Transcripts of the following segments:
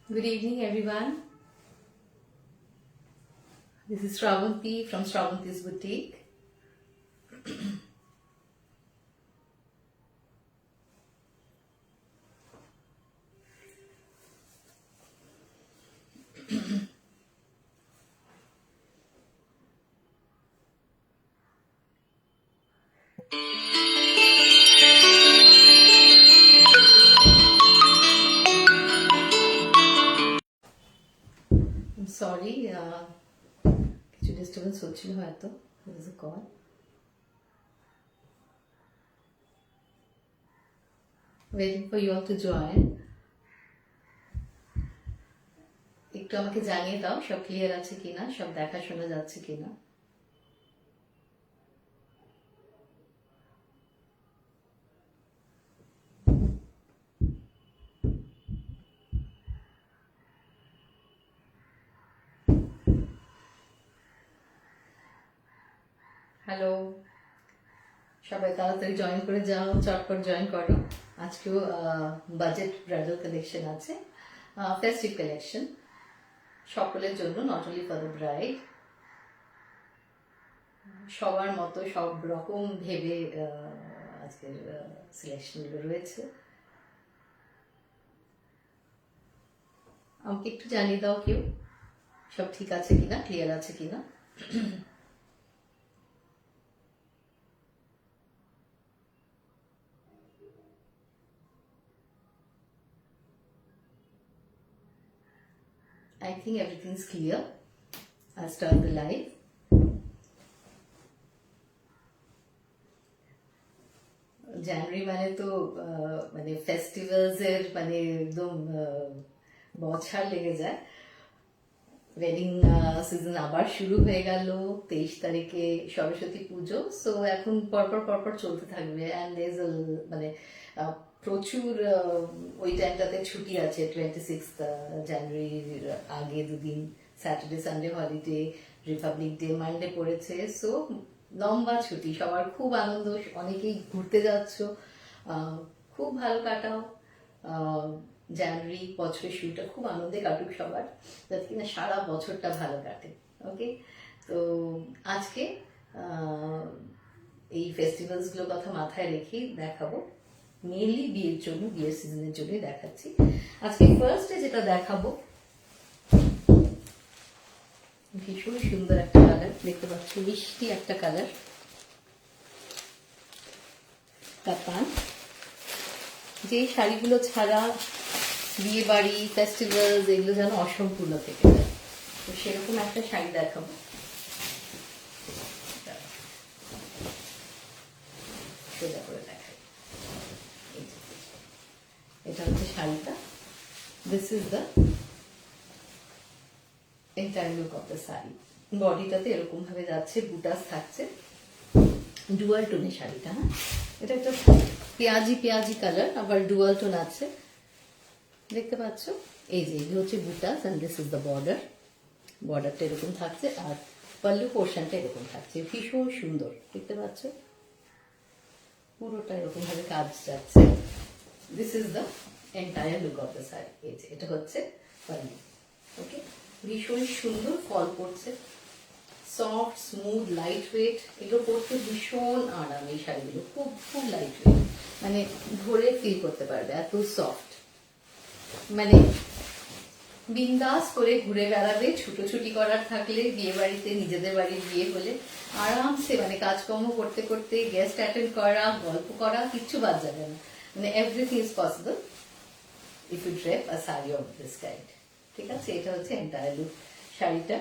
Good evening, everyone. This is Shravanti from Shravanti's Boutique. I'm sorry, কিছু disturbance হচ্ছিল হয়তো. There is a call. Waiting for you all to join. একটু আমাকে জানিয়ে দাও সব ক্লিয়ার আছে কিনা, সব দেখা শোনা যাচ্ছে কিনা. হ্যালো, সবাই তাড়াতাড়ি জয়েন করে যাও, চটপট জয়েন করো. আজকেও বাজেট ব্রাইডাল কালেকশন আছে, ফেস্টিভ কালেকশন সকলের জন্য, not only for the bride. সবার মতো সব রকম ভেবে আজকের সিলেকশনগুলো রয়েছে. আমাকে একটু জানিয়ে দাও কেউ সব ঠিক আছে কিনা, ক্লিয়ার আছে কিনা. I think everything's clear. I'll start the live. জানুয়ারি মানে তো মানে ফেস্টিভ্যালস এর মানে একদম বছর লেগে যায়. ওয়েডিং সিজন আবার শুরু হয়ে গেল 23 তারিখে সরস্বতী পুজো. সো এখন পরপর চলতে থাকবে. অ্যান্ড মানে প্রচুর ওই টাইমটাতে ছুটি আছে. 26 জানুয়ারির আগে দুদিন Saturday Sunday holiday, Republic day Monday পড়েছে. সো লম্বা ছুটি, সবার খুব আনন্দ. অনেকেই ঘুরতে যাচ্ছ, খুব ভালো কাটাও. জানুয়ারি বছরের শুরুটা খুব আনন্দে কাটুক সবার, যাতে কিনা সারা বছরটা ভালো কাটে. ওকে, তো আজকে এই ফেস্টিভ্যালসগুলোর কথা মাথায় রেখেই দেখাবো. মেনলি বিয়ের জন্য, বিয়ের সিজনের জন্যই দেখাচ্ছি. আজকে ফার্স্টে যেটা দেখাবো, ভীষণ সুন্দর একটা কালার দেখতে পাচ্ছি, মিষ্টি একটা কালার, কাতান. যে শাড়িগুলো ছাড়া বিয়ে বাড়ি ফেস্টিভ্যালস এগুলো যেন অসম্পূর্ণ থেকে যায়, তো সেরকম একটা শাড়ি দেখাবো. সোজা করে দেখাই. এটা হচ্ছে শাড়িটা. This is the entire look of the sari. বডিটাতে এরকম ভাবে যাচ্ছে, বুটাস থাকছে, ডুয়াল টোনের শাড়িটা. হ্যাঁ, এটা একটা পেঁয়াজি কালার, আবার ডুয়াল টোন আছে, দেখতে পাচ্ছ. এই যে এগুলো হচ্ছে বুটাস, and this is the border. বর্ডারটা এরকম থাকছে, আর পাল্লু পোর্শনটা এরকম থাকছে. ভীষণ সুন্দর দেখতে পাচ্ছ, পুরোটা এরকম ভাবে কাজ যাচ্ছে. This is the entire look of the sari. এই যে এটা হচ্ছে পাল্লু. ওকে, ভীষণ সুন্দর ফল পড়ছে, সফট স্মুথ লাইট ওয়েট. এগুলো পরতে ভীষণ আরাম. এই শাড়িগুলো খুব খুব লাইট ওয়েট, মানে ধরে ফিল করতে পারবে, এত সফট. মানে বিন্দাস করে ঘুরে বেড়াবে, ছুটোছুটি করার থাকলে, বিয়ে বাড়িতে নিজেদের বাড়ির বিয়ে হলে আরামসে মানে কাজকর্ম করতে করতে, গেস্ট অ্যাটেন্ড করা, গল্প করা, কিচ্ছু বাদ যাবে না. মানে everything is possible if you drape a sari of this kind. ঠিক আছে, এটা হচ্ছে এন্টায়ার লুক শাড়িটা.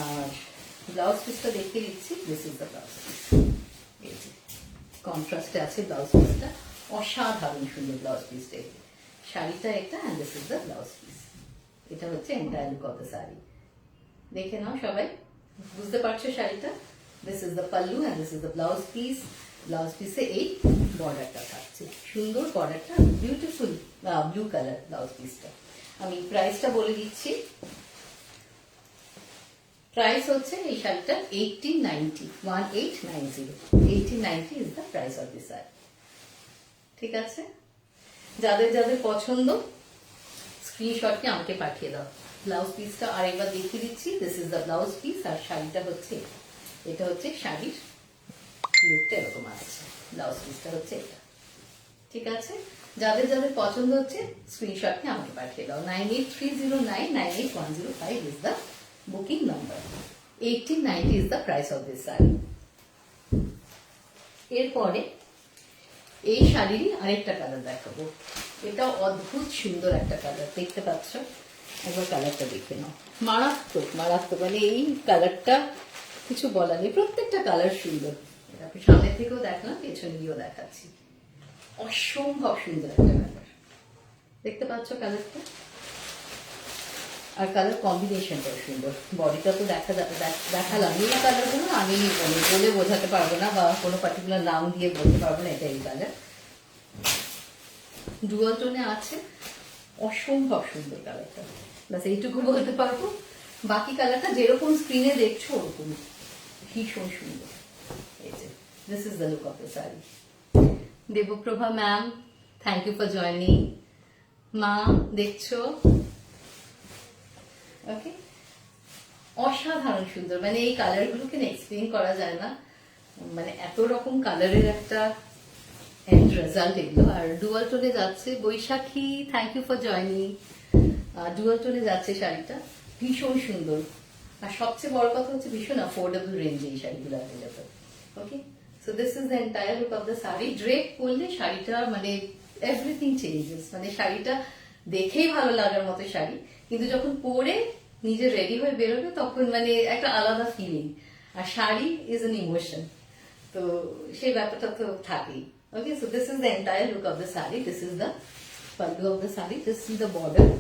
আর ব্লাউজ পিসটা দেখিয়ে দিচ্ছি. This is the blouse piece. এই যে কন্ট্রাস্টে আছে ব্লাউজ পিসটা, অসাধারণ সুন্দর ব্লাউজ পিসটা. শাড়িটা একটা, and this is the blouse piece. এটা হচ্ছে entire look of the sari. দেখে নাও সবাই, বুঝতে পারছো শাড়িটা. This is the pallu and this is the blouse piece. Blouse পিসে এই বর্ডারটা থাকছে, সুন্দর বর্ডারটা, বিউটিফুল ব্লু কালার ব্লাউজ পিসটা. আমি প্রাইসটা বলে দিচ্ছি. প্রাইস হচ্ছে এই শাড়িটা 1890, 1890. 1890 is the price of this sari. ঠিক আছে, যাদের যাদের পছন্দ স্ক্রিনশট নিয়ে আমাকে পাঠিয়ে দাও। ব্লাউজ পিসটা আরেকবার দেখিয়ে দিচ্ছি, this is the blouse piece, আর শাড়িটা হচ্ছে এটা হচ্ছে শাড়ির লুকটা এরকম আসছে, ব্লাউজ পিসটা হচ্ছে এটা। ঠিক আছে, যাদের যাদের পছন্দ হচ্ছে স্ক্রিনশট নিয়ে আমাকে পাঠিয়ে দাও। 9830998105 is the booking number. 1890 is the price of this sari. এরপরে এই শাড়িরই আরেকটা কালার দেখাবো, এটা অদ্ভুত সুন্দর একটা কালার, দেখতে পাচ্ছ, একবার কালারটা দেখে নাও। মারাত্মক মারাত্মক, মানে এই কালারটা কিছু বলার নেই, প্রত্যেকটা কালার সুন্দর। আপনি সামনে থেকেও দেখলাম, পেছনে গিয়েও দেখাচ্ছি, অসম্ভব সুন্দর একটা কালার, দেখতে পাচ্ছ কালারটা। আর কালার কম্বিনেশনটাও সুন্দর। বডিটা তো দেখালাম, এই কালারগুলো আমি বলে বোঝাতে পারবো না, বা কোনো পার্টিকুলার নাম দিয়ে বলতে পারবো না এটা এই কালার। ডুয়াল টোনে আছে, অসম্ভব সুন্দর কালারটা, বাস এইটুকু বলতে পারবো। বাকি কালারটা যেরকম স্ক্রিনে দেখছো ওরকম ভীষণ সুন্দর। এই যে this is the look of the sari. Debprabha ma'am, thank you for joining. মা দেখছো, ওকে, অসাধারণ সুন্দর, মানে এই কালারগুলোকে এক্সপ্লেন করা যায় না, মানে এত রকম কালারের একটা এন্ড রেজাল্ট এগুলো। আর ডুয়াল টোনে যাচ্ছে, Baishakhi thank you for joining. Dual টোনে যাচ্ছে শাড়িটা, ভীষণ সুন্দর, আর সবচেয়ে বড় কথা হচ্ছে ভীষণ অ্যাফোর্ডেবল রেঞ্জে এই শাড়িগুলো available. Okay, so this is the entire look of the sari. Drape করলে শাড়িটা মানে এভরিথিং চেঞ্জেস, মানে শাড়িটা দেখেই ভালো লাগার মতো শাড়ি, কিন্তু যখন পরে নিজে রেডি হয়ে বেরোবে তখন মানে একটা আলাদা ফিলিং। আর শাড়ি ইজ এন ইমোশন, তো সেই ব্যাপারটা তো থাকেই। Okay, so this is the entire look of the sari. This is the pallu of the saree, this is the border,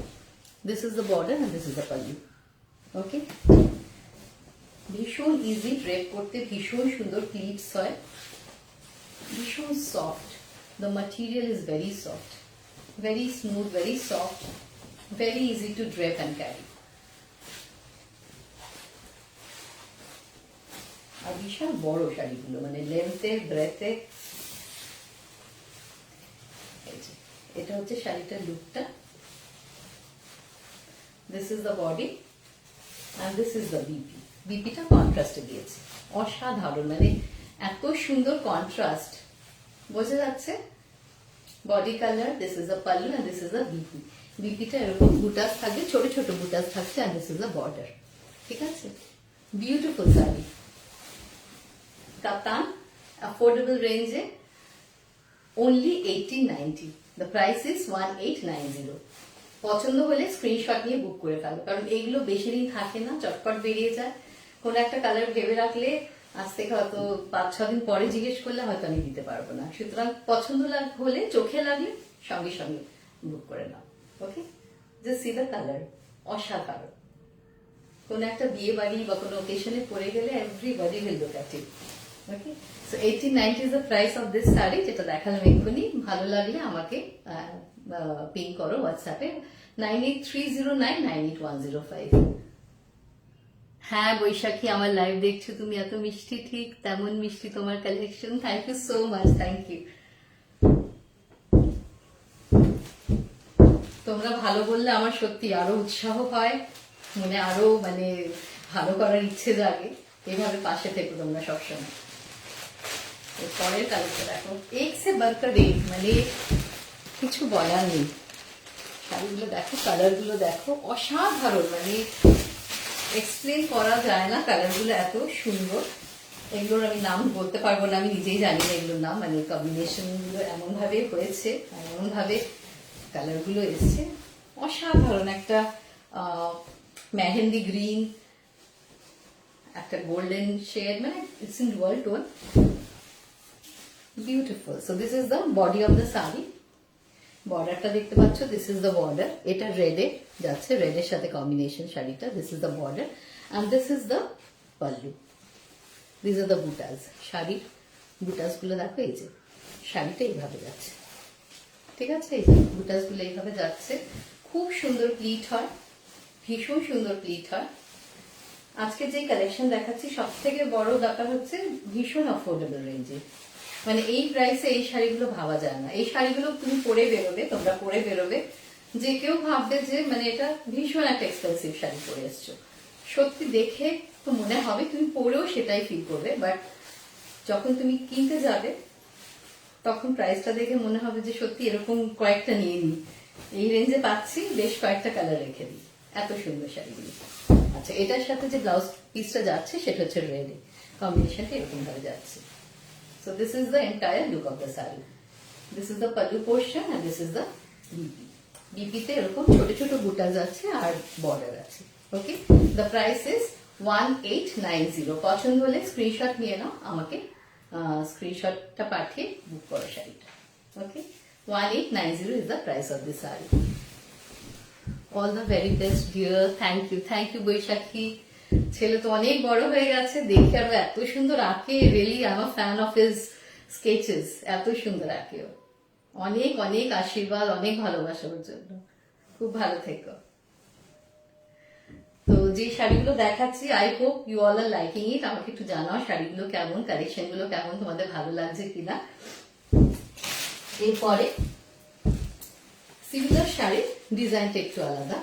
this is the border and this is the pallu. Okay, ভীষণ easy drape করতে, ভীষণ সুন্দর pleats হয়, ভীষণ soft, the material is very soft, very smooth, very soft, very easy to drape and carry. আর বিশাল বড় শাড়িগুলো, মানে লেন্থে ব্রেথে। এটা হচ্ছে শাড়িটার লুকটা, this is the body and this is the BP. বিপিটা কন্ট্রাস্টে দিয়েছে, অসাধারণ, মানে এত সুন্দর কন্ট্রাস্ট, বোঝা যাচ্ছে। Body colour, this is the pallu and this is the BP. বিপিটা এরকম বুটাস থাকবে, ছোট ছোট বুটাস থাকছে, and this is the border। ঠিক আছে, বিউটিফুল শাড়ি, কাতান, অ্যাফোর্ডেবল রেঞ্জে, only 1890, the price is 1890। পছন্দ হলে স্ক্রিনশট নিয়ে বুক করে ফেলো, কারণ এগুলো বেশি দিন থাকে না, চটপট বেরিয়ে যায়। কোন একটা কালার ভেবে রাখলে আজ থেকে হয়তো 5-6 দিন পরে জিজ্ঞেস করলে হয়তো আমি দিতে পারবো না। সুতরাং পছন্দ হলে, চোখে লাগলে সঙ্গে সঙ্গে বুক করে নাও। ওকে, জাস্ট সি দ্য কালার, অসাধারণ। কোন একটা বিয়ে বাড়ি বা কোনো ওকেশনে পরে গেলে everybody will look at it. Okay, so 1890 is the price of this sari, যেটা দেখালাম এক্ষুনি। ভালো লাগলে আমাকে পিং করো হোয়াটসঅ্যাপে 9830998105। হ্যাঁ বৈশাখী, আমার লাইভ দেখছো তুমি, এত মিষ্টি, ঠিক তেমন মিষ্টি তোমার collection. Thank you so much, thank you. তোমরা ভালো বললে আমার সত্যি আরো উৎসাহ হয়, মনে আরো মানে ভালো করার ইচ্ছে জাগে। এইভাবে পাশে থেকো তোমরা সবসময়। পরের কালারটা দেখো, এক সে বারকার এক, মানে কিছু বলার নেই। শাড়িগুলো দেখো, কালারগুলো দেখো, অসাধারণ, মানে এক্সপ্লেন করা যায় না, কালারগুলো এত সুন্দর। এগুলোর আমি নাম বলতে পারবো না, আমি নিজেই জানি না এগুলোর নাম, মানে কম্বিনেশন গুলো এমন ভাবে হয়েছে, এমন ভাবে কালারগুলো এসছে, অসাধারণ। একটা মেহেন্দি গ্রিন, একটা গোল্ডেন শেড, মানে it's in dual tone, beautiful. So this is the body of the sari. বর্ডারটা দেখতে পাচ্ছ, দিস ইজ দ্য বর্ডার, এটা রেডে যাচ্ছে, রেডের সাথে কম্বিনেশন শাড়িটা, this is the border and this is the pallu, this are the butas. শাড়ির বুটাস গুলো দেখো, এই যে শাড়িটা এইভাবে যাচ্ছে, ঠিক আছে, এই যে বুটাস গুলো এইভাবে যাচ্ছে, খুব সুন্দর প্লিট হয়, ভীষণ সুন্দর প্লিট হয়। আজকে যে কালেকশন দেখাচ্ছি সব থেকে বড় ব্যাপার হচ্ছে ভীষণ অ্যাফোর্ডেবল রেঞ্জে, মানে এই প্রাইসে এই শাড়িগুলো ভাবা যায় না। এই শাড়িগুলো তুমি পরে বেরোবে, তোমরা পরে বেরোবে, যে কেউ ভাববে যে মানে এটা ভীষণ একটা এক্সপেন্সিভ শাড়ি পরে এসছো। সত্যি দেখে তো মনে হবে, তুমি পরেও সেটাই ফিল করবে, বাট যখন তুমি কিনতে যাবে তখন প্রাইসটা দেখে মনে হবে যে সত্যি এরকম কয়েকটা নিয়ে নিই, এই রেঞ্জে পাচ্ছি, বেশ কয়েকটা কালার রেখে দিই, এত সুন্দর শাড়িগুলি। আচ্ছা, এটার সাথে যে ব্লাউজ পিসটা যাচ্ছে সেটা হচ্ছে রেড, কম্বিনেশনটা এরকম ভাবে যাচ্ছে। So this is the entire look of the sari. This is the pallu portion and this is the BP. বিপিতে এরকম ছোট ছোট বুটাজ আছে আর বর্ডার আছে। Okay, the price is 1890। পছন্দ হলে স্ক্রিনশট নিয়ে নাও, আমাকে স্ক্রিনশটটা পাঠিয়ে বুক করো শাড়িটা। ওকে, 1890 is the price of this saree. All the very best dear. Thank you বৈশাখী। ছেলে তো অনেক বড় হয়ে গেছে, দেখে আরো এত সুন্দর আঁকে। Really I am a fan of his sketches, এত সুন্দর আঁকে ও। অনেক অনেক আশীর্বাদ, অনেক ভালোবাসা ওর জন্য। খুব ভালো থেকো। তো যে শাড়িগুলো দেখাচ্ছি, I hope you all are liking it. আমাকে একটু জানাও শাড়িগুলো কেমন, কালেকশন গুলো কেমন, তোমাদের ভালো লাগছে কিনা। এরপরে সিমিলার শাড়ির ডিজাইনটা একটু আলাদা।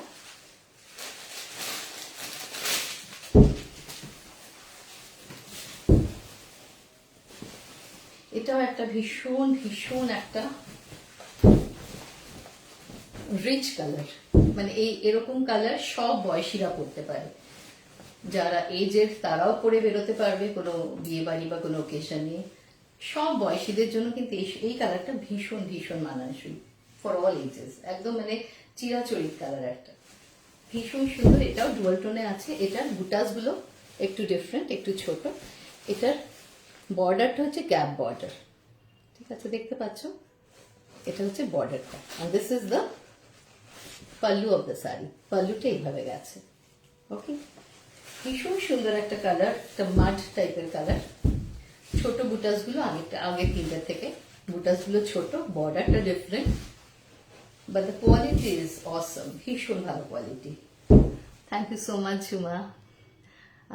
এটাও একটা ভীষণ ভীষণ একটা রিচ কালার, মানে এরকম কালার সব বয়সীরা পরতে পারে। যারা এজের তারাও পরে বেরোতে পারবে কোনো বিয়ে বাড়ি বা কোনো ওকেশনে। সব বয়সীদের জন্য কিন্তু এই কালারটা ভীষণ ভীষণ মানানসই, ফর অল এজেস। একদম মানে চিরাচরিত কালার একটা, ভীষণ সুন্দর। এটাও ডুয়াল টোনে আছে। এটার বুটাস গুলো একটু ডিফারেন্ট, একটু ছোট। এটার বর্ডারটা হচ্ছে গ্যাপ বর্ডার, ঠিক আছে, দেখতে পাচ্ছ? এটা হচ্ছে বর্ডারটা। আর this is the pallu of the sari. পাল্লুটা এইভাবে গেছে। ওকে, ভীষণ সুন্দর একটা কালার, একটা মাড টাইপের কালার। ছোট বুটাস গুলো আগের তিনটা থেকে বুটাস গুলো ছোট, বর্ডারটা different, but the quality is awesome. ভীষণ ভালো quality. Thank you so much Jhuma.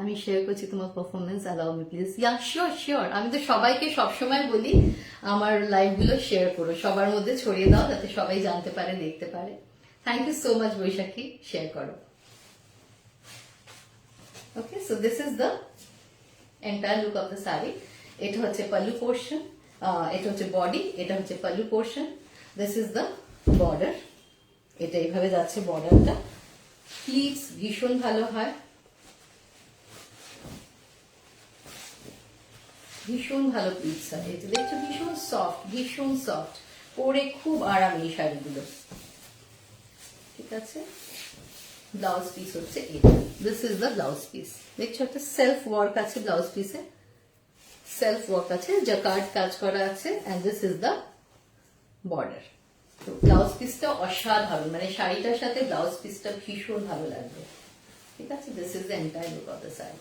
আমি শেয়ার করছি তোমার performance, allow me please. Yeah sure sure. আমি তো সবাইকে সবসময় বলি আমার লাইভ গুলো শেয়ার করো, সবার মধ্যে ছড়িয়ে দাও যাতে সবাই জানতে পারে, দেখতে পারে। Thank you so much Baishakhi, share করো। Okay, so this is the entire look of the sari. এটা হচ্ছে পাল্লু পোর্শন, এটা হচ্ছে বডি, এটা হচ্ছে pallu portion. This is the border. এটা এইভাবে যাচ্ছে বর্ডারটা। স্লিভস ভীষণ ভালো হয়, ভীষণ ভালো প্লিটস হয়। এটা দেখছো ভীষণ সফট, ভীষণ সফট, পরে খুব আরাম এই শাড়িগুলো, ঠিক আছে। ব্লাউজ পিস হচ্ছে এটা। This is the blouse piece. দেখছো একটা সেলফ ওয়ার্ক আছে ব্লাউজ পিসে, সেলফ ওয়ার্ক আছে, জাকার্ড কাজ করা আছে। And this is the border. তো ব্লাউজ পিসটা অসাধারণ, মানে শাড়িটার সাথে ব্লাউজ পিসটা ভীষণ ভালো লাগবে, ঠিক আছে। This is the entire look of the sari.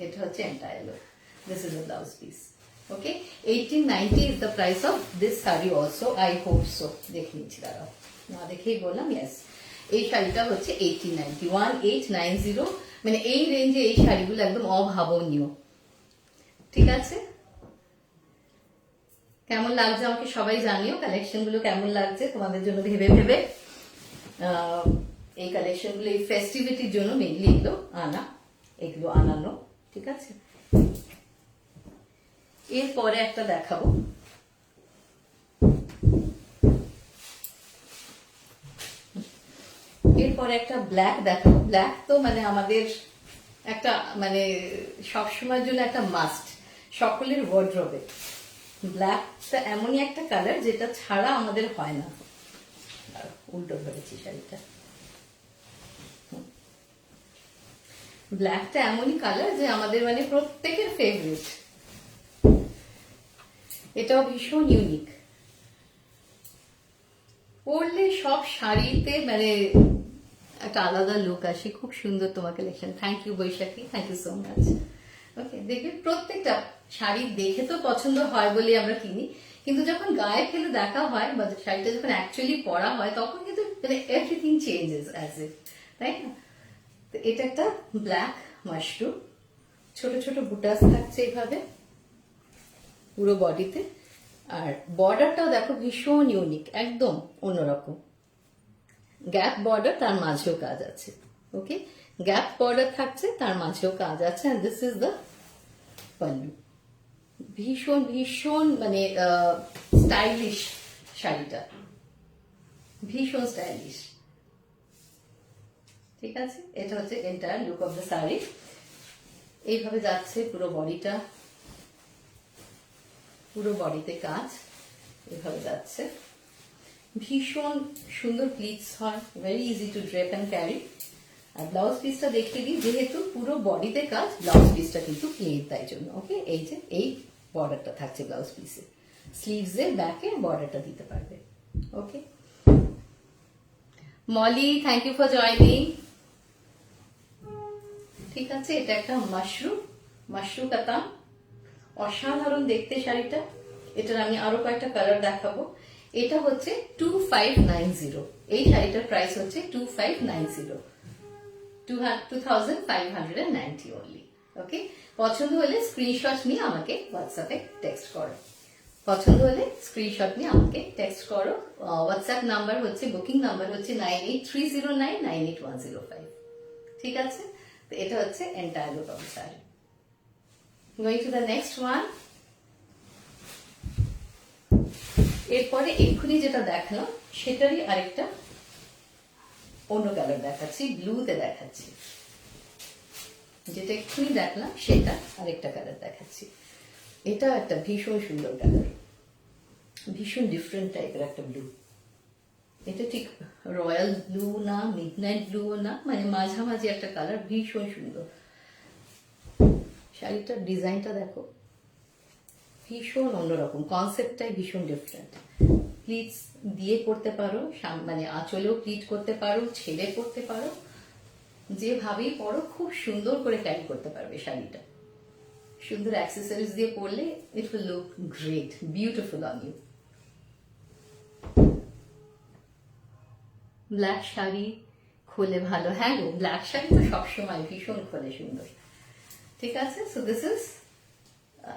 এটা হচ্ছে entire look. This is the blouse piece. Okay, 1890 is the price of this sari also. I hope so. দেখে নিচ্ছি, দাঁড়াও, না দেখেই বললাম। ইয়েস, এই শাড়িটা হচ্ছে 1890, 1890। মানে এই রেঞ্জে এই শাড়িগুলো একদম অভাবনীয়, ঠিক আছে। কেমন লাগছে আমাকে সবাই জানিও, কালেকশন গুলো কেমন লাগছে তোমাদের জন্য ভেবে ভেবে। এই কালেকশন গুলো এই ফেস্টিভিটির জন্য মেনলি এগুলো আনানো, ঠিক আছে। এরপরে একটা দেখাবো, এরপরে একটা ব্ল্যাক দেখাবো। ব্ল্যাক তো মানে আমাদের একটা মানে সবসময়ের জন্য একটা মাস্ট, সকলের ওয়ার্ড্রবে। ব্ল্যাকটা এমনই একটা কালার যেটা ছাড়া আমাদের হয় না। উল্টো ধরেছি শাড়িটা। ব্ল্যাকটা এমনই কালার যে আমাদের মানে প্রত্যেকের ফেভারিট। এটাও ভীষণ ইউনিক, পরলে সব শাড়িতে মানে একটা আলাদা লুক আসে। খুব সুন্দর তোমার collection. Thank you Baishakhi, thank you so much. Okay, দেখবে প্রত্যেকটা শাড়ি দেখে তো পছন্দ হয় বলে আমরা কিনি, কিন্তু যখন গায়ে ফেলে দেখা হয় বা শাড়িটা যখন অ্যাকচুয়ালি পরা হয় তখন কিন্তু মানে এভরিথিং চেঞ্জেস অ্যাজ ইট, তাই না। তো এটা একটা ব্ল্যাক মাশরুম, ছোট ছোট বুটাস থাকছে এইভাবে পুরো বডিতে। আর বর্ডারটাও দেখো ভীষণ ইউনিক, একদম অন্যরকম। গ্যাপ বর্ডার, তার মাঝেও কাজ আছে। ওকে, গ্যাপ বর্ডার থাকছে, তার মাঝেও কাজ আছে। And this is the pallu. ভীষণ ভীষণ মানে স্টাইলিশ শাড়িটা, ভীষণ স্টাইলিশ। ঠিক আছে, এটা হচ্ছে entire look of the sari. এইভাবে যাচ্ছে পুরো বডিটা, পুরো বডিতে কাজ এভাবে যাচ্ছে। ভীষণ সুন্দর প্লিটস হয়, very easy to drape and carry. আর ব্লাউজ পিসটা দেখিয়ে দিই, যেহেতু পুরো বডিতে কাজ, ব্লাউজ পিসটা কিন্তু প্লেন, তাই জন্য। ওকে, এই যে এই বর্ডারটা থাকছে ব্লাউজ পিসে, স্লিভসে ব্যাকে বর্ডারটা দিতে পারবে। Okay, Molly thank you for joining. ঠিক আছে, এটা একটা মাশরু কাতাম, অসাধারণ দেখতে শাড়িটা। এটার আমি আরো কয়েকটা কালার দেখাবো। এটা হচ্ছে 2590, এই শাড়িটার প্রাইস হচ্ছে 2590, 2590 অনলি। ওকে, পছন্দ হলে স্ক্রিনশট নিয়ে আমাকে হোয়াটসঅ্যাপে টেক্সট করো। পছন্দ হলে স্ক্রিনশট নিয়ে আমাকে টেক্সট করো। হোয়াটসঅ্যাপ নাম্বার হচ্ছে, বুকিং নাম্বার হচ্ছে 9830998105। ঠিক আছে, তো এটা হচ্ছে entire look of the sari. Going to the next one. এরপরে এক্ষুনি যেটা দেখলাম সেটারই আরেকটা অন্য কালার দেখাচ্ছি, ব্লুতে দেখাচ্ছি। যেটা এক্ষুনি দেখলাম সেটা আরেকটা কালার দেখাচ্ছি। এটা একটা ভীষণ সুন্দর কালার, ভীষণ ডিফারেন্ট টাইপের একটা ব্লু। এটা ঠিক রয়্যাল ব্লু না, মিডনাইট ব্লু না, মানে মাঝামাঝি একটা কালার, ভীষণ সুন্দর। শাড়িটার ডিজাইনটা দেখো, ভীষণ অন্যরকম, কনসেপ্টটাই ভীষণ ডিফারেন্ট। প্লিটস দিয়ে করতে পারো, মানে আঁচলেও প্লিট করতে পারো, ছেড়ে করতে পারো, যেভাবেই পরো খুব সুন্দর করে ক্যারি করতে পারবে শাড়িটা। সুন্দর অ্যাক্সেসরিজ দিয়ে পরলে it will look great, beautiful on you. Black sari খোলে ভালো, হ্যাঁ গো, ব্ল্যাক শাড়ি তো সবসময় ভীষণ খোলে সুন্দর। ঠিক আছে, so this is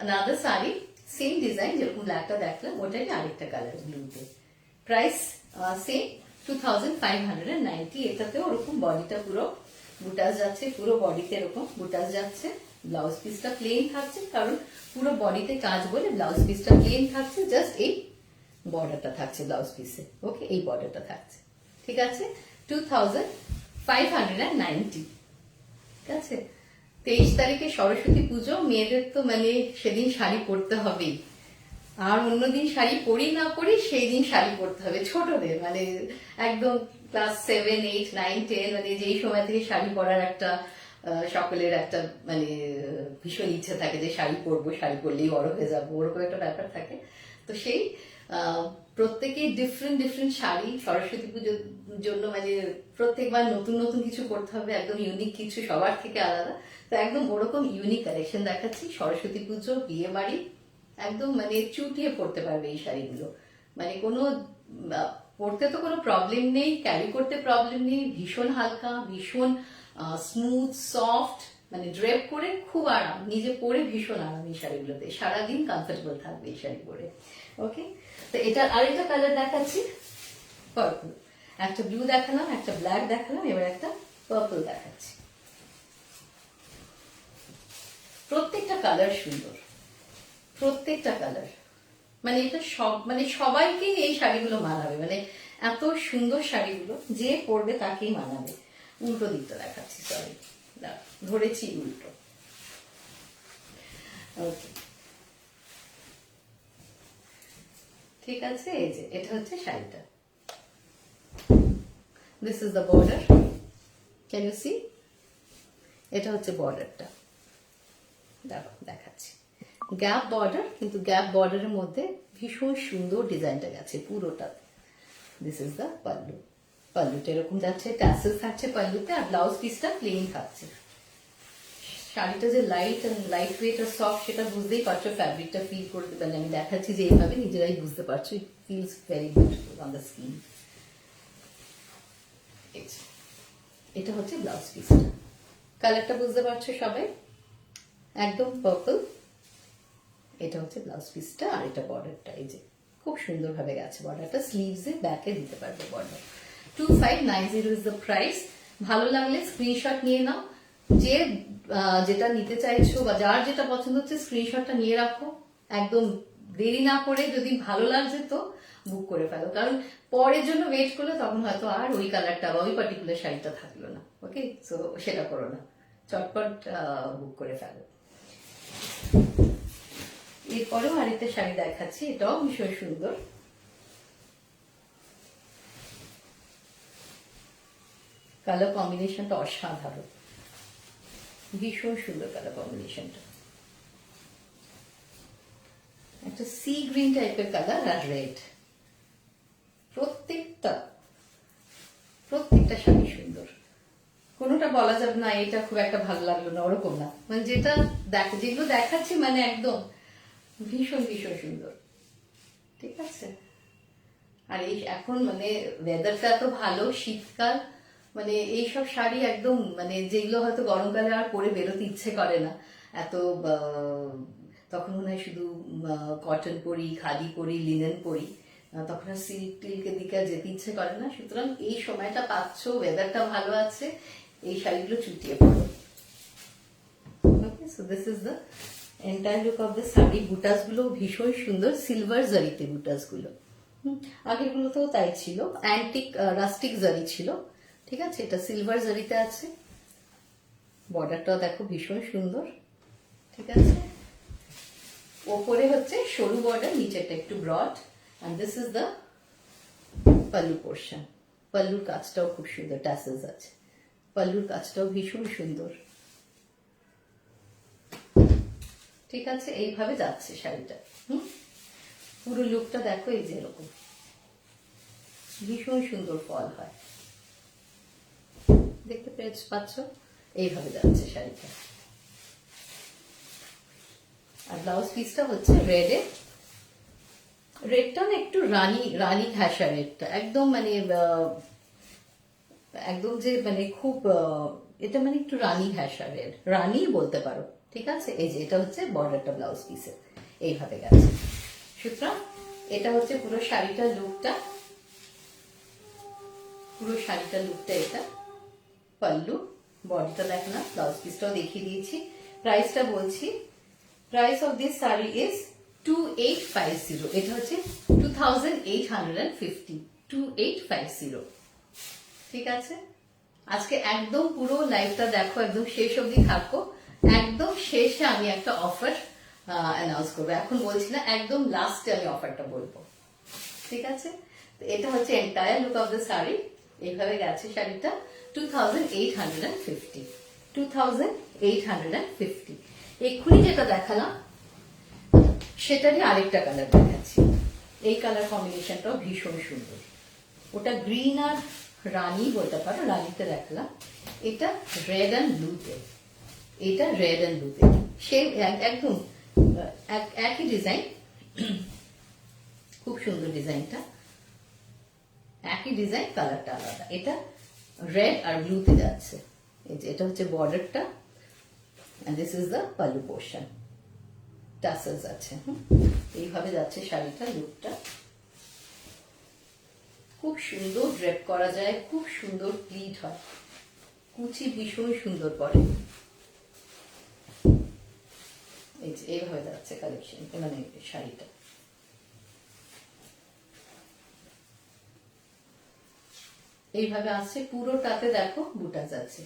another sari, same design, যেরকম ব্ল্যাকটা দেখলাম ওটারই আরেকটা কালার ব্লুতে। Price same 2590। এটাতেও ওরকম বডিটা পুরো বুটাস যাচ্ছে, পুরো বডিতে এরকম বুটাস যাচ্ছে। ব্লাউজ পিসটা প্লেন থাকছে, কারণ পুরো বডিতে কাজ বলে ব্লাউজ পিসটা প্লেন থাকছে, জাস্ট এই বর্ডারটা থাকছে ব্লাউজ পিসে। ওকে, এই বর্ডারটা থাকছে। ঠিক আছে, 2590। ঠিক আছে, 23 তারিখে সরস্বতী পুজো, মেয়েদের তো মানে সেদিন শাড়ি পরতে হবেই। আর অন্যদিন শাড়ি পরি না পরি, সেই দিন শাড়ি পরতে হবে। ছোটদের মানে একদম ক্লাস 7, 8, 9, 10, মানে যেই সময় থেকে শাড়ি পরার একটা সকলের একটা মানে ভীষণ ইচ্ছে থাকে যে শাড়ি পরবো, শাড়ি পরলেই বড় হয়ে যাবো, ওরকম একটা ব্যাপার থাকে। তো সেই প্রত্যেকেই ডিফারেন্ট ডিফারেন্ট শাড়ি সরস্বতী পুজোর জন্য, মানে প্রত্যেকবার নতুন নতুন কিছু করতে হবে, একদম ইউনিক কিছু, সবার থেকে আলাদা। তো একদম ওরকম ইউনিক কালেকশন দেখাচ্ছি। সরস্বতী পুজো, বিয়ে বাড়ি, একদম মানে চুটিয়ে পড়তে পারবে এই শাড়িগুলো। মানে কোনো পরতে তো কোনো প্রবলেম নেই, ক্যারি করতে প্রবলেম নেই, ভীষণ হালকা, ভীষণ স্মুথ সফট, মানে ড্রেপ করে খুব আরাম, নিজে পরে ভীষণ আরাম এই শাড়িগুলোতে, সারাদিন কমফোর্টেবল থাকবে এই শাড়ি পরে। ওকে, তো এটার আরেকটা কালার দেখাচ্ছি, পার্পল। একটা ব্লু দেখালাম, একটা ব্ল্যাক দেখালাম, এবার একটা পার্পল দেখাচ্ছি। প্রত্যেকটা কালার সুন্দর, প্রত্যেকটা কালার, মানে এটা সব মানে সবাইকেই এই শাড়িগুলো মানাবে, মানে এত সুন্দর শাড়িগুলো যে পরবে তাকেই মানাবে। উল্টো দিকটা দেখাচ্ছি, সরি ধরেছি উল্টো। ওকে, ঠিক আছে, এই যে এটা হচ্ছে শাড়িটা। This is the border, can you see? এটা হচ্ছে বর্ডারটা, দেখো দেখাচ্ছি। গ্যাপ বর্ডার, কিন্তু গ্যাপ বর্ডারের মধ্যে ভীষণ সুন্দর ডিজাইনটা গেছে পুরোটা। This is the pallu. পাল্লুটা এরকম যাচ্ছে, ট্যাসেল থাকছে পাল্লুতে, আর ব্লাউজ পিসটা প্লেন থাকছে। শাড়িটা যে লাইট ওয়েট আর সফট সেটা বুঝতেই পারছো, ফ্যাব্রিকটা ফিল করতে পারলে, আমি দেখাচ্ছি যে এইভাবে নিজেরাই বুঝতে পারছো, it feels very beautiful on the skin. এটা হচ্ছে ব্লাউজ পিসটা, কালারটা বুঝতে পারছো সবাই, একদম পার্পল। এটা হচ্ছে ব্লাউজ পিসটা, আর এটা বর্ডারটা। এই যে খুব সুন্দরভাবে গেছে বর্ডারটা, স্লিভসে ব্যাকে দিতে পারবে বর্ডার। 2590 is the price. ভালো লাগলে স্ক্রিনশট নিয়ে নাও, যে যেটা নিতে চাইছো বা যার যেটা পছন্দ হচ্ছে স্ক্রিনশটটা নিয়ে রাখো, একদম দেরি না করে। যদি ভালো লাগছে তো বুক করে ফেলো, কারণ পরের জন্য ওয়েট করলে তখন হয়তো আর ওই কালারটা বা ওই পার্টিকুলার শাড়িটা থাকলো না। ওকে, সো সেটা করো না, চটপট বুক করে ফেলো। এরপরেও আরেকটা শাড়ি দেখাচ্ছি, এটাও ভীষণ সুন্দর। কালার কম্বিনেশনটা অসাধারণ, ভীষণ সুন্দর কালার কম্বিনেশনটা। একটা সি গ্রিন টাইপের কালার আর রেড, প্রত্যেকটা শাড়ি সুন্দর। কোনোটা বলা যাবে না এটা খুব একটা ভালো লাগলো না, ওরকম না। মানে যেগুলো দেখাচ্ছি মানে একদম ভীষণ ভীষণ সুন্দর। ঠিক আছে, আর এই এখন মানে ওয়েদারটা এত ভালো, শীতকাল, মানে এইসব শাড়ি একদম মানে যেগুলো হয়তো গরমকালে আর পরে বেরোতে ইচ্ছে করে না এত, তখন মনে হয় শুধু কটন পরি, খাদি পরি, লিনেন পরি, তখন আর সিল্ক টিল্কের দিকে আর যেতে ইচ্ছে করে না। সুতরাং এই সময়টা পাচ্ছ, ওয়েদারটা ভালো আছে, এই শাড়িগুলো চুটিয়ে পড়ো। Okay, so this is the entire look of the sari. Butas গুলো ভীষণ সুন্দর, সিলভার জারিতে বুটাস গুলো। আগের গুলোতেও তাই ছিল, অ্যান্টিক রাস্টিক জারি ছিল। ঠিক আছে, এটা সিলভার জারিতে আছে। বর্ডারটাও দেখো ভীষণ সুন্দর। ঠিক আছে, ওপরে হচ্ছে সরু বর্ডার, নিচেটা একটু broad, and this is the pallu portion. পাল্লুর কাজটাও খুব সুন্দর, ট্যাসেলস আছে। পাল্লুর কাজটাও ভীষণ সুন্দর। ঠিক আছে, এইভাবে যাচ্ছে শাড়িটা। পুরো লুকটা দেখো, এই যে এরকম ভীষণ সুন্দর ফল হয়, দেখতে পাচ্ছ, এইভাবে যাচ্ছে শাড়িটা। আর ব্লাউজ পিসটা হচ্ছে রেডে, রেডটা না একটু রানী ঘাসা রেডটা, একদম মানে একদম যে মানে খুব, এটা মানে একটু রানী ঘাসা রেড, রানী বলতে পারো। ঠিক আছে, এই যে এটা হচ্ছে বর্ডারটা ব্লাউজ পিসের, এইভাবে গেছে। সুতরাং এটা হচ্ছে পুরো শাড়িটার লুকটা, পুরো শাড়িটার লুকটা এটা। পাল্লু, বডিটা দেখলাম, ব্লাউজ পিসটাও দেখিয়ে দিয়েছি। প্রাইসটা বলছি, price of this sari is 2850। এটা হচ্ছে 2850, 2850। ঠিক আছে, আজকে একদম পুরো লাইভটা দেখো, একদম শেষ অবধি থাকো। একদম শেষে আমি একটা অফার অ্যানাউন্স করবো, এখন বলছি না, একদম লাস্টে আমি অফারটা বলবো। ঠিক আছে, তো এটা হচ্ছে entire look of the sari, এইভাবে গেছে শাড়িটা। 2850, 2850। এক্ষুনি যেটা দেখালাম সেটারই আরেকটা কালার দেখাচ্ছি। এই কালার কম্বিনেশনটাও ভীষণ সুন্দর। ওটা গ্রিন আর রানী বলতে পারো, রানীতে দেখালাম। এটা রেড অ্যান্ড ব্লুতে, এটা রেড অ্যান্ড ব্লুতে, সেম একদম একই ডিজাইন, খুব সুন্দর ডিজাইনটা, একই ডিজাইন, কালারটা আলাদা। এটা রেড আর ব্লুতে যাচ্ছে। এই যে এটা হচ্ছে বর্ডারটা, and this is the pallu portion, tassels আছে। এইভাবে যাচ্ছে শাড়িটা, লুকটা খুব সুন্দর, ড্রেপ করা যায়, খুব সুন্দর প্লিট হয়, কুচি ভীষণ সুন্দর পরে। এই যে এইভাবে যাচ্ছে কালেকশন, মানে শাড়িটা। এইভাবে আসছে পুরোটাতে, দেখো বুটাস আছে।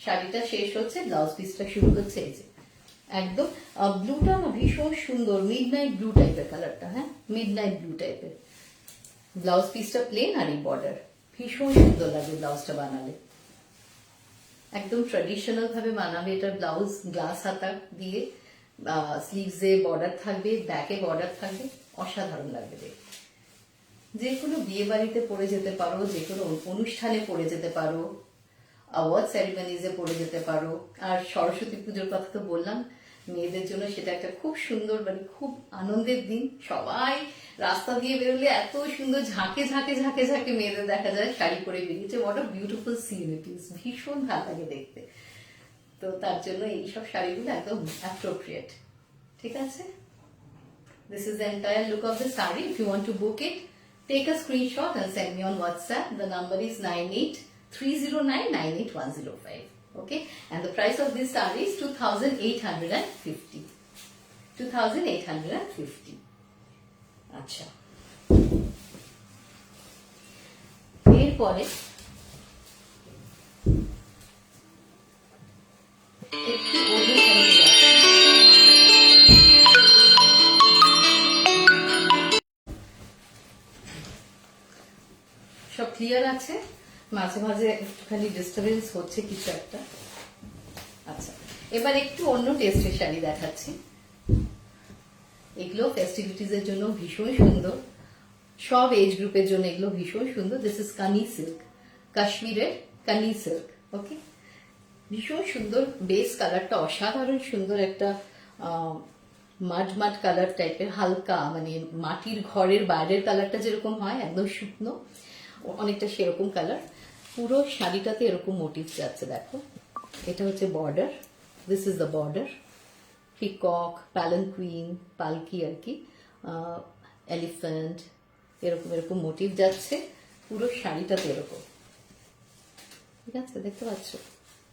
শাড়িটা শেষ হচ্ছে, ব্লাউজ পিসটা শুরু হচ্ছে। এই যে একদম ব্লুটা না ভীষণ সুন্দর, মিডনাইট ব্লু টাইপের কালারটা, হ্যাঁ মিডনাইট ব্লু টাইপের। ব্লাউজ পিসটা প্লেন আর এই বর্ডার, ভীষণ সুন্দর লাগে ব্লাউজটা বানালে, একদম ট্র্যাডিশনাল ভাবে বানাবে এটা। ব্লাউজ গ্লাস হাতা দিয়ে, স্লিভসে বর্ডার থাকবে, ব্যাকে বর্ডার থাকবে, অসাধারণ লাগবে দেখতে। যে কোনো বিয়ে বাড়িতে পরে যেতে পারো, যে কোনো অনুষ্ঠানে পরে যেতে পারো, অ্যাওয়ার্ড সেরিমনিজে পরে যেতে পারো। আর সরস্বতী পুজোর কথা তো বললাম, মেয়েদের জন্য সেটা একটা খুব সুন্দর, মানে খুব আনন্দের দিন। সবাই রাস্তা দিয়ে বেরোলে এত সুন্দর ঝাঁকে ঝাঁকে ঝাঁকে ঝাঁকে মেয়েদের দেখা যায় শাড়ি পরে বেরিয়েছে। What a beautiful scene it is, ভীষণ ভালো লাগে দেখতে। তো তার জন্য এইসব শাড়িগুলো একদম অ্যাপ্রোপ্রিয়েট। ঠিক আছে, This is the entire look of the saree. If you want to book it, take a screenshot and send me on WhatsApp. The number is 9830998105. Okay, and the price of this saree is 2850. 2850. আচ্ছা, এরপরে একটু অন্য শাড়ি আছে। সব clear আছে, মাঝে মাঝে একটুখানি ডিস্টারবেন্স হচ্ছে কিছু একটা। আচ্ছা, এবার একটু অন্য টেস্টের শাড়ি দেখাচ্ছি। এগুলো ফেস্টিভিটিজ এর জন্য ভীষণ সুন্দর, সব এজ গ্রুপের জন্য এগুলো ভীষণ সুন্দর। দিস ইজ কানি সিল্ক, কাশ্মীরের কানি সিল্ক। ওকে, ভীষণ সুন্দর, বেস কালারটা অসাধারণ সুন্দর, একটা মাড মাড কালার টাইপের, হালকা মানে মাটির ঘরের বাইরের কালারটা যেরকম হয় একদম শুকনো, অনেকটা সেরকম কালার। পুরো শাড়িটাতে এরকম মোটিভ যাচ্ছে, দেখো এটা হচ্ছে border, this is the border, peacock, palanquin, পালকি আর কি, এলিফ্যান্ট, এরকম এরকম মোটিভ যাচ্ছে পুরো শাড়িটাতে এরকম। ঠিক আছে, দেখতে পাচ্ছ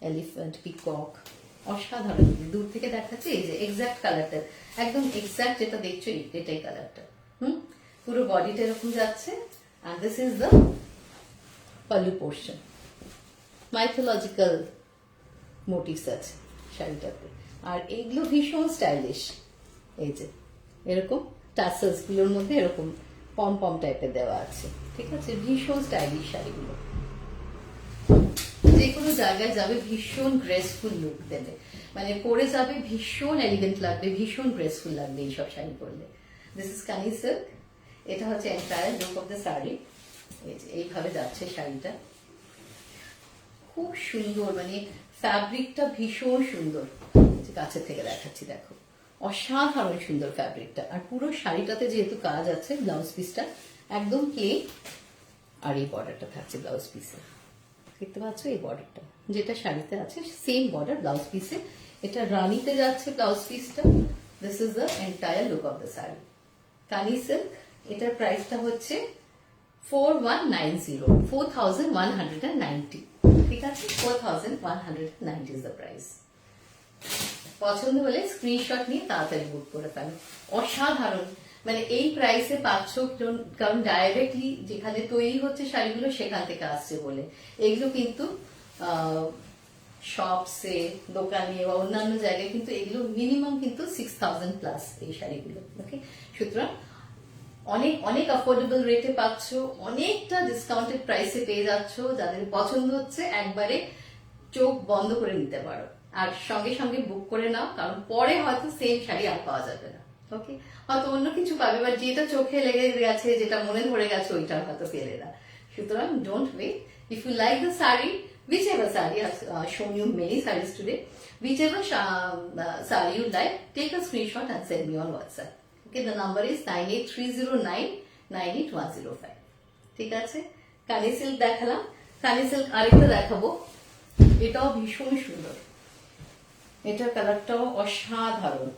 এলিফ্যান্ট, পিকক, অসাধারণ। দূর থেকে দেখাচ্ছে, এই যে এক্সাক্ট কালারটা, একদম এক্সাক্ট যেটা দেখছো এটাই কালারটা। পুরো বডিটা এরকম যাচ্ছে। and this is the pallu portion, mythological motifs আছে শাড়িটাতে। আর এইগুলো ভীষণ স্টাইলিশ, এই যে এরকম টাসেলস গুলোর মধ্যে এরকম পম পম টাইপের দেওয়া আছে। ঠিক আছে, ভীষণ স্টাইলিশ শাড়িগুলো, যে কোনো জায়গায় যাবে ভীষণ গ্রেসফুল লুক দেবে, মানে পরে যাবে ভীষণ এলিগেন্ট লাগবে, ভীষণ গ্রেসফুল লাগবে এইসব শাড়ি পরলে। দিস ইজ কানি সিল্ক, এটা হচ্ছে entire look of the sari. এইভাবে যাচ্ছে শাড়িটা, খুব সুন্দর, মানে ফ্যাব্রিকটা ভীষণ সুন্দর। কাছে থেকে দেখাচ্ছি, দেখো অসাধারণ সুন্দর ফ্যাব্রিকটা। আর পুরো শাড়িটাতে যেহেতু কাজ আছে, ব্লাউজ পিসটা একদম প্লেন, আর এই বর্ডারটা থাকছে ব্লাউজ পিসে। দেখতে পাচ্ছ এই বর্ডারটা যেটা শাড়িতে আছে, সেম বর্ডার ব্লাউজ পিসে। এটা রানিতে যাচ্ছে ব্লাউজ পিসটা। This is the entire look of the sari, কানি সিল্ক। এটার প্রাইসটা হচ্ছে 4190, 4190। ঠিক আছে, 4190 ইজ দ্য প্রাইস। পছন্দ হলে স্ক্রিনশট নিয়ে তাড়াতাড়ি বুক করে ফেলো। অসাধারণ, মানে এই প্রাইসে পাচ্ছ, কারণ ডাইরেক্টলি যেখানে তৈরি হচ্ছে শাড়িগুলো সেখান থেকে আসছে বলে। এগুলো কিন্তু শপসে, দোকানে বা অন্যান্য জায়গায় কিন্তু এগুলো মিনিমাম কিন্তু 6000 প্লাস এই শাড়িগুলো। ওকে, সুতরাং অনেক অনেক অ্যাফোর্ডেবল রেটে পাচ্ছ, অনেকটা ডিসকাউন্টেড প্রাইসে পেয়ে যাচ্ছ। যাদের পছন্দ হচ্ছে একবারে চোখ বন্ধ করে নিতে পারো, আর সঙ্গে সঙ্গে বুক করে নাও, কারণ পরে হয়তো সেম শাড়ি আর পাওয়া যাবে না। ওকে, হয়তো অন্য কিছু পাবে, বা যেটা চোখে লেগে গেছে, যেটা মনে ধরে গেছে, ওইটা হয়তো পেলে না। সুতরাং don't wait. If you like the sari, whichever saree, I've shown you many sarees today, whichever saree you like, take a screenshot and send me on WhatsApp. Okay, the number is 9830998105. ঠিক আছে, কানি সিল্ক দেখালাম। কানি silk আরেকটা দেখাবো, এটাও ভীষণ সুন্দর, এটার কালারটাও অসাধারণ।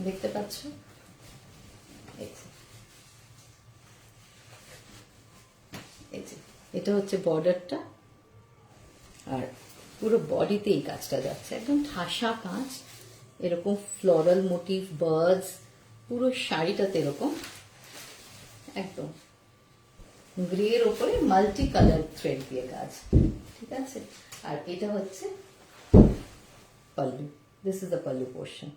দেখতে পাচ্ছ, এটা হচ্ছে বর্ডারটা, আর পুরো বডিতে এই কাজটা যাচ্ছে, একদম ঠাসা কাজ, এরকম ফ্লোরাল মোটিভ, বার্ডস, পুরো শাড়িটাতে এরকম একদম গ্রের ওপরে মাল্টি কালার থ্রেড দিয়ে কাজ। ঠিক আছে, আর এটা হচ্ছে pallu, this is the pallu portion.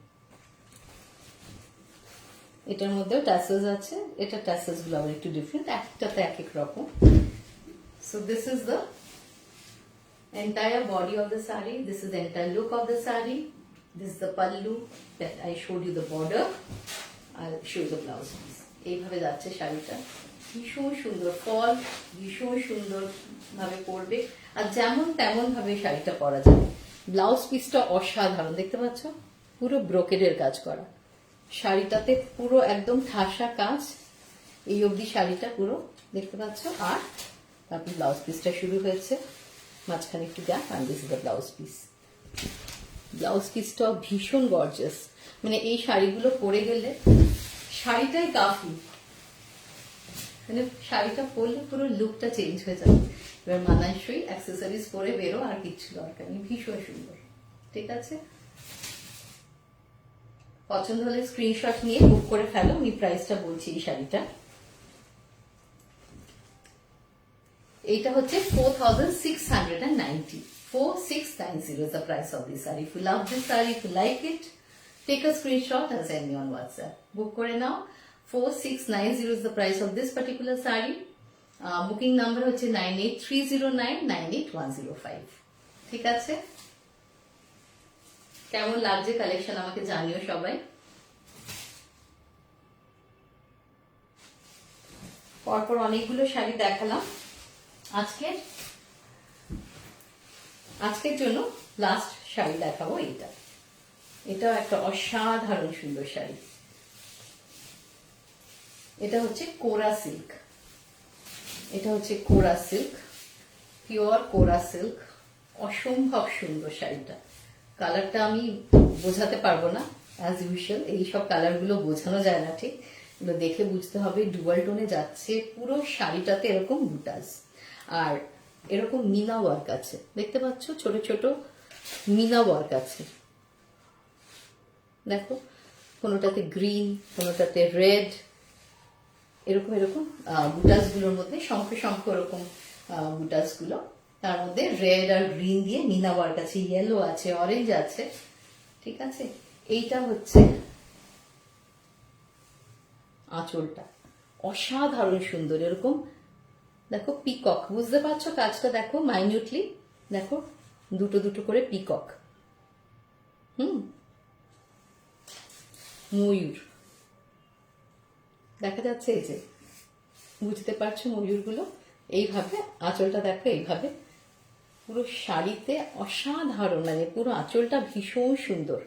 এটার মধ্যেও ট্যাসেলস আছে, এটা ট্যাসেলস গুলো আবার একটু ডিফারেন্ট, একটাতে এক এক রকম। So this is the entire body of the saree, this is the entire look of the saree, this is the pallu that I showed you, the border, I'll show you the blouse piece. এইভাবে যাচ্ছে শাড়িটা, ভীষণ সুন্দর ফল, ভীষণ সুন্দর ভাবে পরবে, আর যেমন তেমন ভাবে শাড়িটা পরা যাবে। ব্লাউজ পিসটা অসাধারণ, দেখতে পাচ্ছ পুরো ব্রোকেডের কাজ করা, শাড়িটাতে পুরো একদম ঠাসা কাজ, এই অবধি শাড়িটা পুরো দেখতে পাচ্ছ। আর তারপর ব্লাউজ পিসটা শুরু হয়েছে, মাঝখানে একটু gap, and this is the blouse piece. Blouse পিসটাও ভীষণ গর্জিয়াস, মানে এই শাড়িগুলো পরে গেলে শাড়িটাই কাফি, মানে শাড়িটা পরলে পুরো লুকটা চেঞ্জ হয়ে যাবে। এবার মানানসই অ্যাক্সেসরিজ পরে বেরো, আর কিচ্ছু দরকার নেই, ভীষণ সুন্দর। ঠিক আছে, পছন্দ হলে স্ক্রিনশট নিয়ে বুক করে ফেলো। আমি প্রাইসটা বলছি এই শাড়িটা, এইটা হচ্ছে 4690, 4690 is the price of this saree. If you love this saree, if you like it, take a screenshot and send me on WhatsApp. Book করে নাও। 4690 is the price of this particular saree. Booking number হচ্ছে 9830998105। ঠিক আছে, কেমন লাগছে collection আমাকে জানিও সবাই। পরপর অনেকগুলো শাড়ি দেখালাম। আজকের জন্য লাস্ট শাড়ি দেখাবো এইটা। এটাও একটা অসাধারণ সুন্দর শাড়ি। এটা হচ্ছে কোরা সিল্ক, এটা হচ্ছে কোরা সিল্ক, পিওর কোরা সিল্ক। অসম্ভব সুন্দর শাড়িটা। কালারটা আমি বোঝাতে পারবো না, অ্যাজ ইউজুয়াল এইসব কালারগুলো বোঝানো যায় না ঠিক, এগুলো দেখে বুঝতে হবে। ডুয়াল টোনে যাচ্ছে, পুরো শাড়িটাতে এরকম বুটাস আর এরকম মিনা ওয়ার্ক আছে, দেখতে পাচ্ছ ছোট ছোট মিনা ওয়ার্ক আছে। দেখো, কোনোটাতে গ্রিন, কোনোটাতে রেড, এরকম এরকম বুটাস গুলোর মধ্যে শঙ্খ শঙ্খ এরকম বুটাস গুলো, তার মধ্যে রেড আর গ্রিন দিয়ে মিনা ওয়ার্ক আছে, ইয়েলো আছে, অরেঞ্জ আছে। ঠিক আছে, এইটা হচ্ছে আঁচলটা, অসাধারণ সুন্দর। এরকম দেখো পিকক, বুঝতে পারছো কাজটা দেখো মাইনিউটলি, দেখো দুটো দুটো করে পিকক, ময়ূর দেখা যাচ্ছে, এই যে বুঝতে পারছো ময়ূরগুলো। এইভাবে আঁচলটা দেখো, এইভাবে পুরো শাড়িতে অসাধারণ, মানে পুরো আঁচলটা ভীষণ সুন্দর।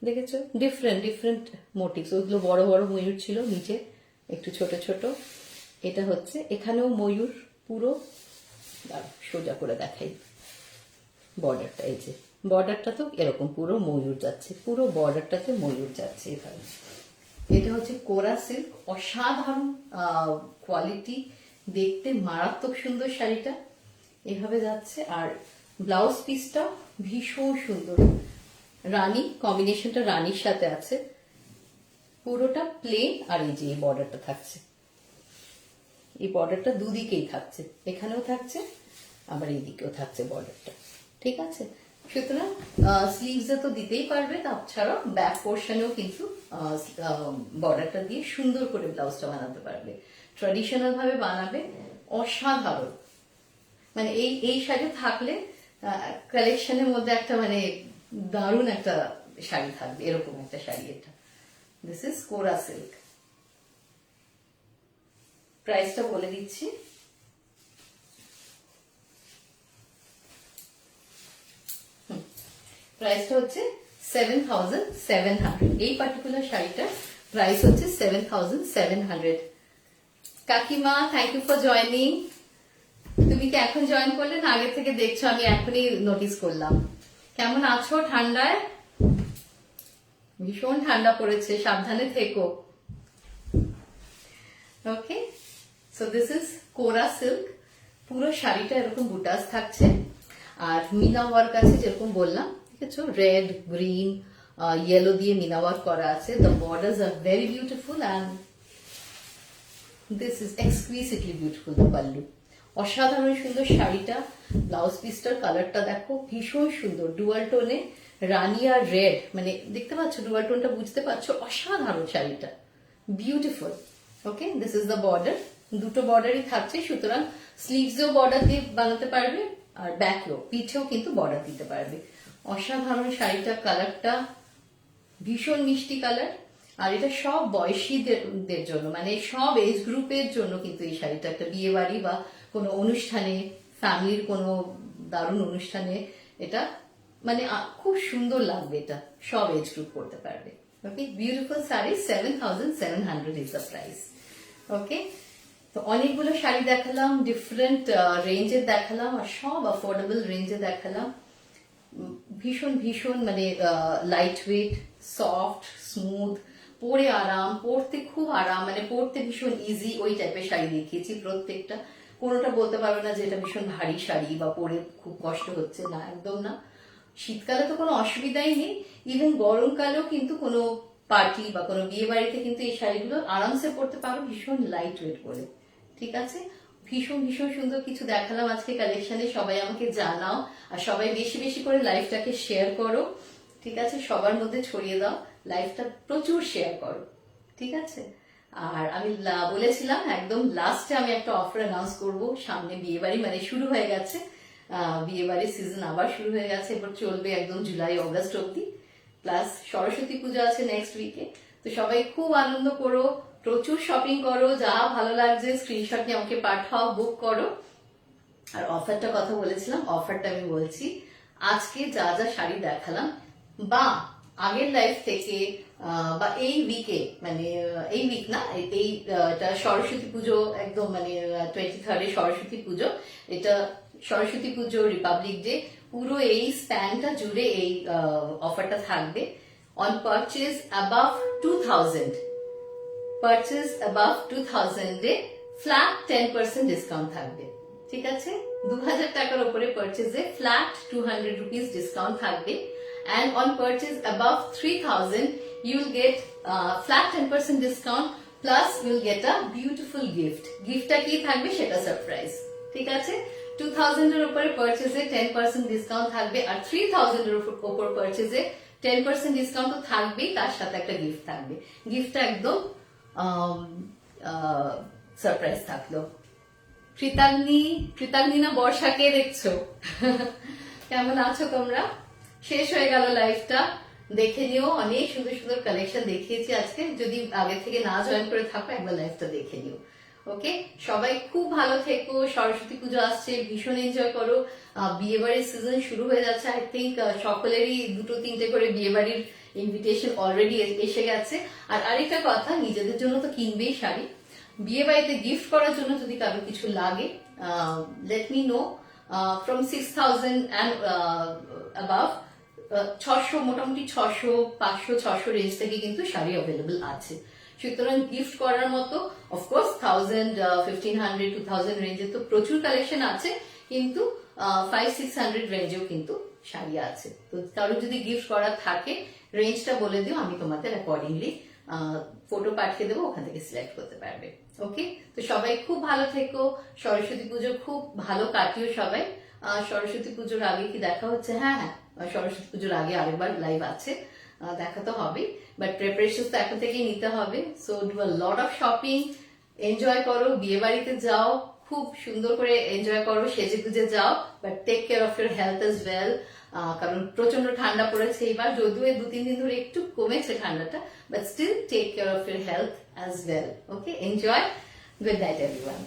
দেখেছো, ডিফারেন্ট ডিফারেন্ট মোটিভস। ওইগুলো বড় বড় ময়ূর ছিল, নিচে একটু ছোট ছোট। এটা হচ্ছে এখানেও ময়ূর, পুরো সোজা করে দেখাই বর্ডারটা। এই যে বর্ডারটা তো এরকম পুরো ময়ূর যাচ্ছে, পুরো বর্ডারটাতে ময়ূর যাচ্ছে এভাবে। এটা হচ্ছে কোরা সিল্ক, অসাধারণ কোয়ালিটি, দেখতে মারাত্মক সুন্দর শাড়িটা, এভাবে যাচ্ছে। আর ব্লাউজ পিসটা ভীষণ সুন্দর, রানী কম্বিনেশনটা রানীর সাথে আছে, পুরোটা প্লেন। আর এই যে এই বর্ডারটা থাকছে, এই বর্ডারটা দুদিকেই থাকছে, এখানেও থাকছে আবার এইদিকেও থাকছে বর্ডারটা। ঠিক আছে, সুতরাং স্লিভসে তো দিতেই পারবে, তাছাড়াও ব্যাক পোর্শনেও কিন্তু বর্ডারটা দিয়ে সুন্দর করে ব্লাউজটা বানাতে পারবে, ট্র্যাডিশনাল ভাবে বানাবে। অসাধারণ, মানে এই শাড়ি থাকলে কালেকশনের মধ্যে একটা মানে দারুণ একটা শাড়ি থাকবে, এরকম একটা শাড়ি এটা। দিস ইজ কোরা সিল্ক। প্রাইসটা বলে দিচ্ছি, প্রাইসটা হচ্ছে 7700। এই পার্টিকুলার শাড়িটার প্রাইস হচ্ছে 7700। কাকিমা, থ্যাংক ইউ ফর জয়নিং। তুমি কি এখন জয়েন করলে না আগে থেকে দেখছো? আমি এখনই নোটিস করলাম। কেমন আছো ঠান্ডায়? ভীষণ ঠান্ডা পড়েছে, সাবধানে থেকো। ওকে, সো দিস ইজ কোরা সিল্ক। পুরো শাড়িটা এরকম বুটাস থাকছে আর মিনা ওয়ার্ক আছে, যেরকম বললাম। ঠিক আছে, রেড, গ্রিন, ইয়েলো দিয়ে মিনা ওয়ার্ক করা আছে। The borders are very beautiful and this is exquisitely beautiful. The pallu অসাধারণ সুন্দর শাড়িটা। ব্লাউজ পিসটার কালারটা দেখো, ভীষণ সুন্দর, ডুয়াল টোনে রানী আর রেড, মানে দেখতে পাচ্ছ ডুয়াল টোনটা, বুঝতে পারছো? অসাধারণ শাড়িটা, beautiful. Okay, this is the border, দুটো বর্ডারই থাকছে, সুতরাং স্লিভসেও বর্ডার দিয়ে বানাতে পারবে আর ব্যাকেও, পিঠেও কিন্তু বর্ডার দিতে পারবে। অসাধারণ শাড়িটা, কালারটা ভীষণ মিষ্টি কালার। আর এটা সব বয়সীদের জন্য, মানে সব এজ গ্রুপের জন্য কিন্তু এই শাড়িটা একটা বিয়ে বাড়ি বা কোনো অনুষ্ঠানে, ফ্যামিলির কোনো দারুণ অনুষ্ঠানে এটা মানে খুব সুন্দর লাগবে। এটা সব এজ গ্রুপ করতে পারবে। Okay, beautiful sari, 7700 is the price. Okay, তো অনেকগুলো শাড়ি দেখালাম, ডিফারেন্ট রেঞ্জের দেখালাম, আর সব অ্যাফোর্ডেবল রেঞ্জে দেখালাম। ভীষণ ভীষণ মানে লাইট ওয়েট, সফট, স্মুথ, পরে আরাম, পরতে খুব আরাম, মানে পরতে ভীষণ ইজি, ওই টাইপের শাড়ি দেখিয়েছি প্রত্যেকটা। কোনোটা বলতে পারবে না যে এটা ভীষণ ভারী শাড়ি বা পরে খুব কষ্ট হচ্ছে, না, একদম না। শীতকালে তো কোনো অসুবিধাই নেই, ইভেন গরমকালেও কিন্তু কোনো পার্টি বা কোনো বিয়ে বাড়িতে কিন্তু এই শাড়িগুলো আরামসে পরতে পারো, ভীষণ লাইট ওয়েট করে। ঠিক আছে, ভীষণ ভীষণ সুন্দর কিছু দেখালাম আজকে কালেকশনে। সবাই আমাকে জানাও, আর সবাই বেশি বেশি করে লাইভটাকে শেয়ার করো। ঠিক আছে, সবার মধ্যে ছড়িয়ে দাও, লাইভটা প্রচুর শেয়ার করো। ঠিক আছে, আর আমি বলেছিলাম একদম লাস্টে আমি একটা অফার অ্যানাউন্স করব। সামনে বিয়ে বাড়ি মানে শুরু হয়ে গেছে, বিয়ে বাড়ির সিজন আবার শুরু হয়ে গেছে, এবার চলবে একদম জুলাই অগস্ট অব্দি, প্লাস সরস্বতী পুজো আছে নেক্সট উইকে। তো সবাই খুব আনন্দ করো, প্রচুর শপিং করো, যা ভালো লাগছে স্ক্রিনশট নিয়ে আমাকে পাঠাও, বুক করো। আর অফারটা কথা বলেছিলাম, অফারটা আমি বলছি, আজকে যা যা শাড়ি দেখালাম বা আগের লাইফ থেকে বা এই উইকে, মানে এই উইক না, এটা সরস্বতী পুজো একদম, মানে 23rd সরস্বতী পুজো, এটা সরস্বতী পুজো, রিপাবলিক ডে, পুরো এই স্প্যানটা জুড়ে এই অফারটা থাকবে। On purchase above 2000, purchase above 2000 A flat 10% discount থাকবে। ঠিক আছে, 2000 টাকার উপরে পারচেজে ফ্ল্যাট 200 রুপিস ডিসকাউন্ট থাকবে। And on purchase above 3000, you will get flat 10% discount, plus you will get a beautiful gift. Giftটা কি থাকবে সেটা সারপ্রাইজ। ঠিক আছে, 2000 এর উপরে পারচেজে 10% ডিসকাউন্ট থাকবে, আর 3000 এর উপর পারচেজে 10% ডিসকাউন্ট তো থাকবেই, তার সাথে একটা গিফট থাকবে। গিফটটা একদম সারপ্রাইজ থাকলো। কৃতাগ্নি না বর্ষাকে দেখছো? কেমন আছো তোমরা? শেষ হয়ে গেল লাইভটা, দেখে নিও, অনেক সুন্দর সুন্দর কালেকশন দেখিয়েছি আজকে। যদি আগে থেকে না জয়েন করে থাকো, একবার লাইভটা দেখে নিও। ওকে, সবাই খুব ভালো থেকো, সরস্বতী পুজো আসছে, ভীষণ এনজয় করো। বিয়ে বাড়ির সিজন শুরু হয়ে যাচ্ছে, আই থিঙ্ক সকলেরই 2-3টে করে বিয়ে বাড়ির ইনভিটেশন অলরেডি এসে গেছে। আর আরেকটা কথা, নিজেদের জন্য তো কিনবেই শাড়ি, বিয়ে বাড়িতে গিফট করার জন্য যদি কারো কিছু লাগে, let me no. From 6000 and above, 600, মোটামুটি 600, 500, 600 রেঞ্জ থেকে কিন্তু শাড়ি অ্যাভেলেবল আছে। সুতরাং গিফট করার মতো, অফকোর্স 1000, 1500, 2000 রেঞ্জে তো প্রচুর কালেকশন আছে, কিন্তু 500-600 রেঞ্জেও কিন্তু শাড়ি আছে। তো কারো যদি গিফট করার থাকে, রেঞ্জটা বলে দিও, আমি তোমাদের অ্যাকর্ডিংলি ফটো পাঠিয়ে দেবো, ওখান থেকে সিলেক্ট করতে পারবে। ওকে, তো সবাই খুব ভালো থেকো, সরস্বতী পুজো খুব ভালো কাটিও সবাই। সরস্বতী পুজোর আগে কি দেখা হচ্ছে? হ্যাঁ, সরস্বতী পুজোর আগে আরেকবার লাইভ আছে, দেখা তো হবে, বাট প্রিপারেশন তো এখন থেকেই নিতে হবে। So do a lot of shopping, enjoy করো, বিয়ে বাড়িতে যাও, খুব সুন্দর করে এনজয় করো, সেজে গুজে যাও, but take care of your health as well. কারণ প্রচন্ড ঠান্ডা পড়েছে এবার, যদিও 2-3 দিন ধরে একটু কমেছে ঠান্ডাটা, but still take care of your health as well. Okay, enjoy, good night everyone.